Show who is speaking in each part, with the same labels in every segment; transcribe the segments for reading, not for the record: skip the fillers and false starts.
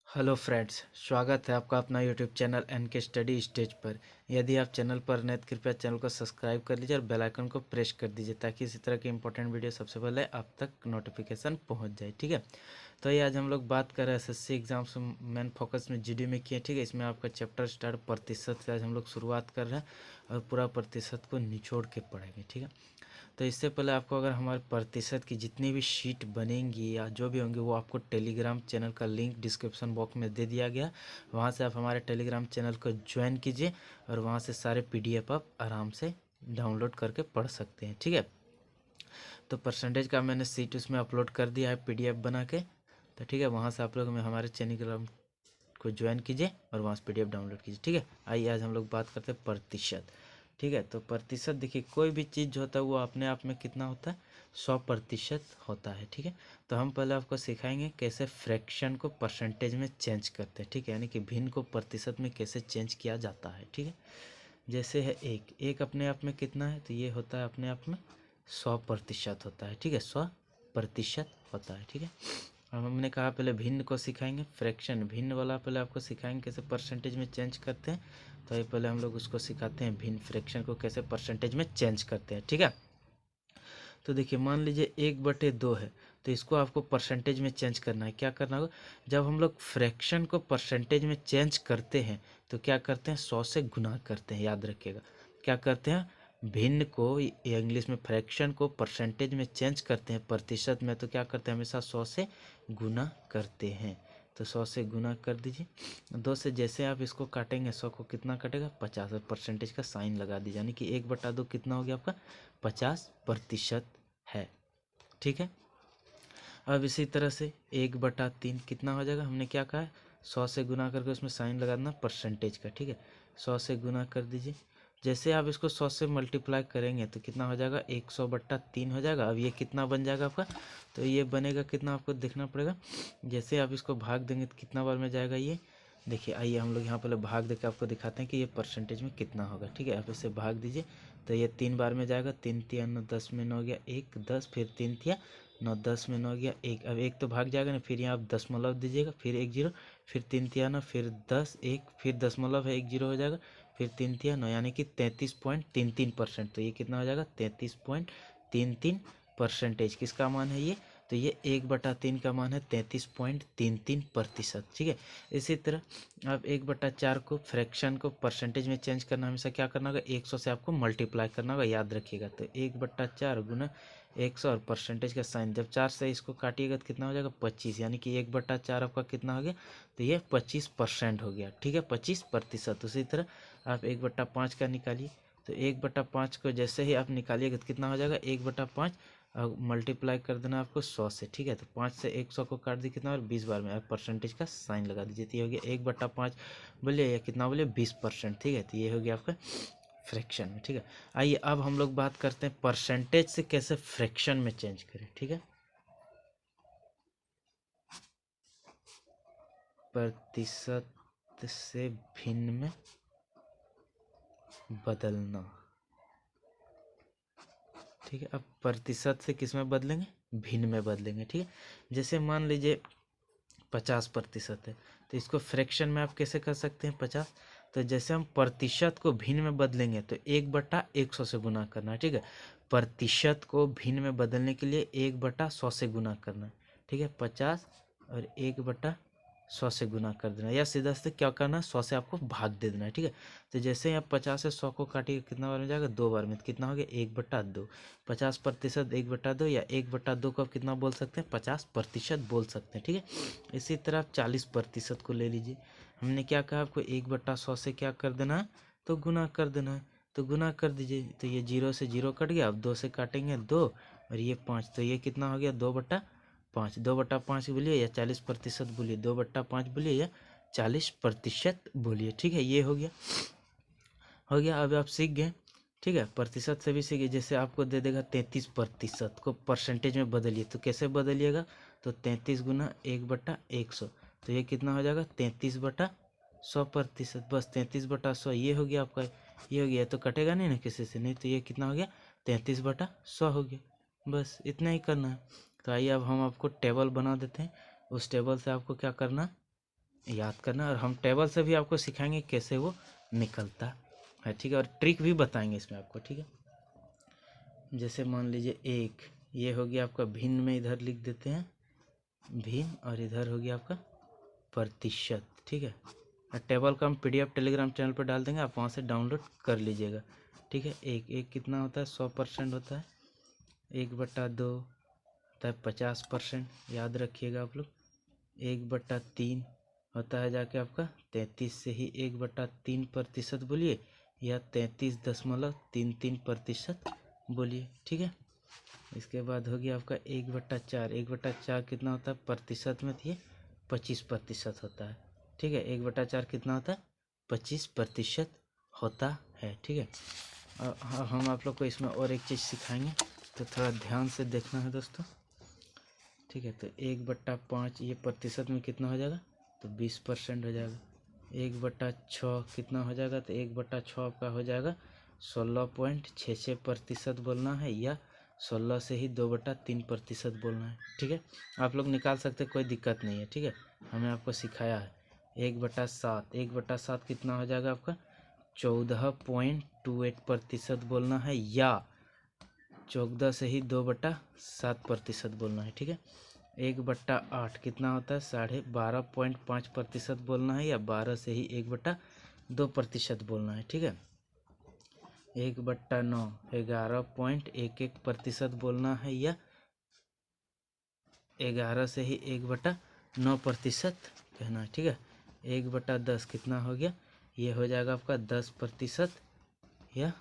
Speaker 1: Hello friends, स्वागत है आपका अपना YouTube channel NK study stage पर। यदि आप चैनल पर नए तो कृपया चैनल को सब्सक्राइब कर लीजिए और बेल आइकन को प्रेस कर दीजिए ताकि इसी तरह की इंपॉर्टेंट वीडियो सबसे पहले आप तक नोटिफिकेशन पहुंच जाए। ठीक है, तो ये आज हम लोग बात कर रहे हैं एसएससी एग्जाम्स मेन फोकस में जीडी में किए। ठीक है, इसमें आपका चैप्टर स्टार्ट प्रतिशत से आज हम लोग शुरुआत कर रहे हैं और पूरा प्रतिशत को निचोड़ के पढ़ेंगे। ठीक है, तो इससे पहले आपको अगर हमारे प्रतिशत की जितनी भी शीट बनेंगी या जो भी होंगी वो आपको टेलीग्राम चैनल का लिंक डिस्क्रिप्शन बॉक्स में दे दिया गया। वहाँ से आप हमारे टेलीग्राम चैनल को ज्वाइन कीजिए और वहाँ से सारे पीडीएफ आप आराम से डाउनलोड करके पढ़ सकते हैं। ठीक है, तो परसेंटेज का मैंने शीट उसमें अपलोड कर दिया है पीडीएफ बना के। तो ठीक है, वहाँ से आप लोग में हमारे टेलीग्राम को ज्वाइन कीजिए और वहाँ से पीडीएफ डाउनलोड कीजिए। ठीक है, आइए आज हम लोग बात करते हैं प्रतिशत। ठीक है, तो प्रतिशत देखिए, कोई भी चीज़ जो होता है वो अपने आप में कितना होता है, 100% होता है। ठीक है, तो हम पहले आपको सिखाएंगे कैसे फ्रैक्शन को परसेंटेज में चेंज करते हैं। ठीक है, यानी कि भिन्न को प्रतिशत में कैसे चेंज किया जाता है। ठीक है, जैसे है एक एक अपने आप में कितना है, तो ये होता है अपने आप में 100% होता है। ठीक है, 100% होता है। ठीक है, अब हमने कहा पहले भिन्न को सिखाएंगे, फ्रैक्शन भिन्न वाला पहले आपको सिखाएंगे कैसे परसेंटेज में चेंज करते हैं। तो ये पहले हम लोग उसको सिखाते हैं भिन्न फ्रैक्शन को कैसे परसेंटेज में चेंज करते हैं। ठीक है, तो देखिए मान लीजिए 1/2 है, तो इसको आपको परसेंटेज में चेंज करना है। क्या करना होगा, जब हम लोग फ्रैक्शन को परसेंटेज में चेंज करते हैं तो क्या करते हैं, 100 से गुना करते हैं। याद रखिएगा, क्या करते हैं, भिन्न को या इंग्लिश में फ्रैक्शन को परसेंटेज में चेंज करते हैं प्रतिशत में, तो क्या करते हैं, हमेशा 100 से गुना करते हैं। तो 100 से गुना कर दीजिए। 2 से जैसे आप इसको काटेंगे 100 को कितना कटेगा, 50। और परसेंटेज का साइन लगा दीजिए, यानी कि 1/2 कितना हो गया आपका, 50% है। ठीक है, अब इसी तरह से 1/3 कितना हो जाएगा, हमने क्या कहा है, 100 से गुना करके उसमें साइन लगा देना परसेंटेज का। ठीक है, 100 से गुना कर दीजिए। जैसे आप इसको 100 से मल्टीप्लाई करेंगे तो कितना हो जाएगा, 100/3 हो जाएगा। अब ये कितना बन जाएगा आपका, तो ये बनेगा कितना आपको देखना पड़ेगा। जैसे आप इसको भाग देंगे तो कितना बार में जाएगा ये, देखिए आइए हम लोग यहाँ पहले भाग देकर आपको दिखाते हैं कि ये परसेंटेज में कितना होगा। ठीक है, आप इसे भाग दीजिए तो ये 3 बार में जाएगा। 3 तिया 9, 10 में 9 हो गया 1, 10, फिर 3 तिया 9, 10 में 9 हो गया 1। अब 1 तो भाग जाएगा ना, फिर यहाँ आप दशमलव दीजिएगा, फिर 1 जीरो, फिर 3 तिया 9, फिर 10 1, फिर दशमलव है 1 जीरो हो जाएगा, फिर 3 तिया 9, यानी कि 33.33%। तो ये कितना हो जाएगा, 33.33%। किसका मान है ये, तो ये 1/3 का मान है 33.33%। ठीक है, इसी तरह अब 1/4 को फ्रैक्शन को परसेंटेज में चेंज करना, हमेशा क्या करना होगा, 100 से आपको मल्टीप्लाई करना होगा। याद रखिएगा, तो 1/4 गुना 100 और परसेंटेज का साइन, जब 4 से इसको काटिएगा तो कितना हो जाएगा, 25। यानी कि 1/4 आपका कितना हो गया, तो ये 25% हो गया। ठीक है, 25%। उसी तरह आप 1/5 का निकालिए, तो 1/5 को जैसे ही आप निकालिएगा तो कितना हो जाएगा, 1/5 मल्टीप्लाई कर देना आपको 100 से। ठीक है, तो 5 से 100 को काट दी कितना बार, 20 बार में। आप परसेंटेज का साइन लगा दीजिए, तो ये हो गया 1/5 बोलिए या कितना बोलिए, 20%। ठीक है, तो ये हो गया आपका फ्रैक्शन में। ठीक है, आइए अब हम लोग बात करते हैं परसेंटेज से कैसे फ्रैक्शन में चेंज करें। ठीक है, प्रतिशत से भिन्न में बदलना। ठीक है, अब प्रतिशत से किस में बदलेंगे, भिन्न में बदलेंगे। ठीक है, जैसे मान लीजिए 50% है, तो इसको फ्रैक्शन में आप कैसे कर सकते हैं 50। तो जैसे हम प्रतिशत को भिन्न में बदलेंगे तो 1/100 से गुना करना है। ठीक है, प्रतिशत को भिन्न में बदलने के लिए 1/100 से गुना करना है। ठीक है, 50 और 1/100 से गुना कर देना, या सीधा सीधा क्या करना है, 100 से आपको भाग दे देना है। ठीक है, तो जैसे ही आप 50 से 100 को काटिए कितना बार में जाएगा, 2 बार में, तो कितना हो गया, 1/2। 50% 1/2, या 1/2 को आप कितना बोल सकते हैं, 50% बोल सकते हैं। ठीक है, इसी तरह आप 40% को ले लीजिए। हमने क्या कहा, आपको 1/100 से क्या कर देना है, तो गुना कर देना है। तो गुना कर दीजिए, तो ये 0 से 0 कट गया। अब 2 से काटेंगे 2, और ये 5, तो ये कितना हो गया, 2/5। 2/5 बोलिए या 40% बोलिए, 2/5 बोलिए या 40% बोलिए। ठीक है, ये हो गया। अब आप सीख गए। ठीक है, प्रतिशत से भी सीखिए। जैसे आपको दे देगा 33% को परसेंटेज में बदलिए, तो कैसे बदलिएगा, तो 33 गुना 1/100, तो ये कितना हो जाएगा, 33/100%। बस 33/100 ये हो गया आपका, ये हो गया, तो कटेगा नहीं ना किसी से, नहीं तो ये कितना हो गया, 33/100 हो गया। बस इतना ही करना है। तो आइए अब हम आपको टेबल बना देते हैं। उस टेबल से आपको क्या करना, याद करना, और हम टेबल से भी आपको सिखाएंगे कैसे वो निकलता है, ठीक है, और ट्रिक भी बताएंगे इसमें आपको, ठीक है। जैसे मान लीजिए एक, ये हो गया आपका भिन्न में, इधर लिख देते हैं भिन्न, और इधर हो गया आपका प्रतिशत, ठीक है। और टेबल का हम PDF टेलीग्राम चैनल पर डाल देंगे, आप वहाँ से डाउनलोड कर लीजिएगा, ठीक है। एक कितना होता है, 100% होता है, 1/2 होता है 50%, याद रखिएगा आप लोग। 1/3 होता है जाके आपका 33 से ही 1/3% बोलिए, या 33.33% बोलिए, ठीक है। इसके बाद हो गया आपका 1/4, 1/4 कितना होता है प्रतिशत में, ये 25% होता है, ठीक है। 1/4 कितना होता है, 25% होता है, ठीक है। और हम आप लोग को इसमें और एक चीज़ सिखाएंगे, तो थोड़ा ध्यान से देखना है दोस्तों, ठीक है। तो 1/5 ये प्रतिशत में कितना हो जाएगा, तो 20% हो जाएगा। 1/6 कितना हो जाएगा, तो 1/6 आपका हो जाएगा 16.66% बोलना है, या 16 से ही 2/3% बोलना है, ठीक है। आप लोग निकाल सकते, कोई दिक्कत नहीं है, ठीक है, हमें आपको सिखाया है। 1/7, 1/7 कितना हो जाएगा आपका 14.28% बोलना है, या 14 से ही 2/7% बोलना है, ठीक है। 1/8 कितना होता है 12.5% बोलना है, या 12 से ही 1/2% बोलना है, ठीक है। 1/9 11.11% बोलना है, या 11 से ही 1/9% कहना है, ठीक है। 1/10 कितना हो गया, ये हो जाएगा आपका 10% या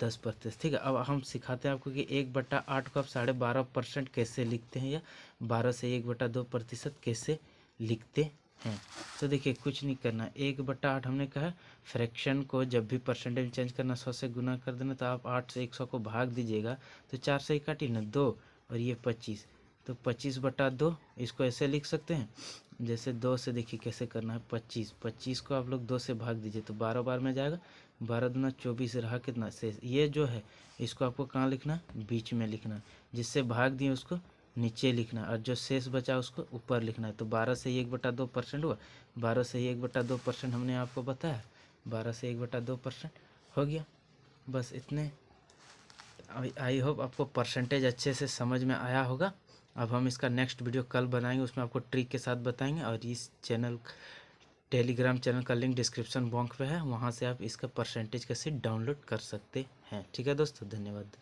Speaker 1: 10%, ठीक है। अब हम सिखाते हैं आपको कि 1/8 को आप 12.5% कैसे लिखते हैं, या 12 से 1/2% कैसे लिखते हैं। तो देखिए कुछ नहीं करना, 1/8 हमने कहा फ्रैक्शन को जब भी परसेंटेज चेंज करना 100 से गुना कर देना, तो आप 8 से 100 को भाग दीजिएगा, तो 4 से ही काटिए ना 2, और ये 25, तो 25/2 इसको ऐसे लिख सकते हैं। जैसे 2 से देखिए कैसे करना है, 25 को आप लोग 2 से भाग दीजिए, तो 12 बार में जाएगा, 12 दूना 24 रहा कितना शेष, ये जो है इसको आपको कहाँ लिखना, बीच में लिखना, जिससे भाग दिए उसको नीचे लिखना, और जो शेष बचा उसको ऊपर लिखना है। तो 12 से ही 1/2% हुआ, 12 से ही 1/2% हमने आपको बताया, 12 से 1/2% हो गया, बस इतने। आई होप आपको परसेंटेज अच्छे से समझ में आया होगा। अब हम इसका नेक्स्ट वीडियो कल बनाएंगे, उसमें आपको ट्रिक के साथ बताएंगे, और इस चैनल टेलीग्राम चैनल का लिंक डिस्क्रिप्शन बॉक्स पे है, वहाँ से आप इसका परसेंटेज कैसे डाउनलोड कर सकते हैं, ठीक है दोस्तों, धन्यवाद।